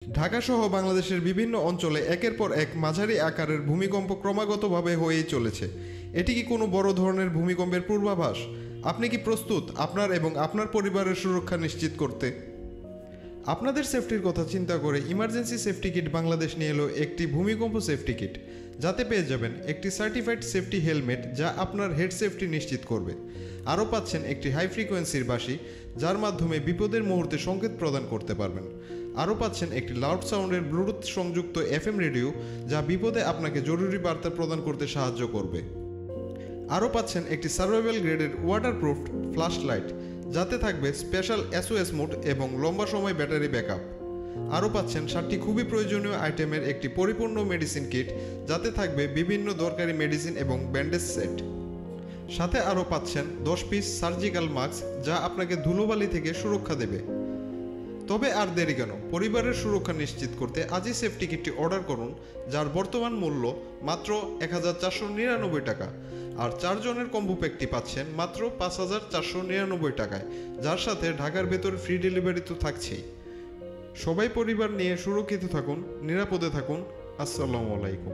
ঢাকাসহ বাংলাদেশের বিভিন্ন অঞ্চলে একের পর এক মাঝারি আকারের ভূমিকম্প ক্রমাগতভাবে হয়েই চলেছে। এটি কি কোনো বড় ধরনের ভূমিকম্পের পূর্বাভাস? আপনি কি প্রস্তুত আপনার এবং আপনার পরিবারের সুরক্ষা নিশ্চিত করতে? আপনাদের সেফটির কথা চিন্তা করে ইমার্জেন্সি সেফটি কিট বাংলাদেশ নিয়ে এলো একটি ভূমিকম্প সেফটি কিট, যাতে পেয়ে যাবেন একটি সার্টিফাইড সেফটি হেলমেট যা আপনার হেড সেফটি নিশ্চিত করবে। আরও পাচ্ছেন একটি হাই ফ্রিকোয়েন্সির বাঁশি, যার মাধ্যমে বিপদের মুহূর্তে সংকেত প্রদান করতে পারবেন। আরও পাচ্ছেন একটি লাউড সাউন্ডের ব্লুটুথ সংযুক্ত এফএম রেডিও, যা বিপদে আপনাকে জরুরি বার্তা প্রদান করতে সাহায্য করবে। আরও পাচ্ছেন একটি সার্ভাইভাল গ্রেডের ওয়াটারপ্রুফ ফ্ল্যাশ লাইট, যাতে থাকবে স্পেশাল এসওএস মোড এবং লম্বা সময় ব্যাটারি ব্যাকআপ। আরও পাচ্ছেন 7টি খুবই প্রয়োজনীয় আইটেমের একটি পরিপূর্ণ মেডিসিন কিট, যাতে থাকবে বিভিন্ন দরকারি মেডিসিন এবং ব্যান্ডেজ সেট। সাথে আরও পাচ্ছেন 10 পিস সার্জিক্যাল মাস্ক, যা আপনাকে ধুলোবালি থেকে সুরক্ষা দেবে। তবে আর দেরি কেন, পরিবারের সুরক্ষা নিশ্চিত করতে আজই সেফটি কিটটি অর্ডার করুন, যার বর্তমান মূল্য মাত্র 1499 টাকা। আর 4 জনের কম্বো প্যাকটি পাচ্ছেন মাত্র 5499 টাকায়, যার সাথে ঢাকার ভেতর ফ্রি ডেলিভারি তো থাকছেই। সবাই পরিবার নিয়ে সুরক্ষিত থাকুন, নিরাপদে থাকুন। আসসালামু আলাইকুম।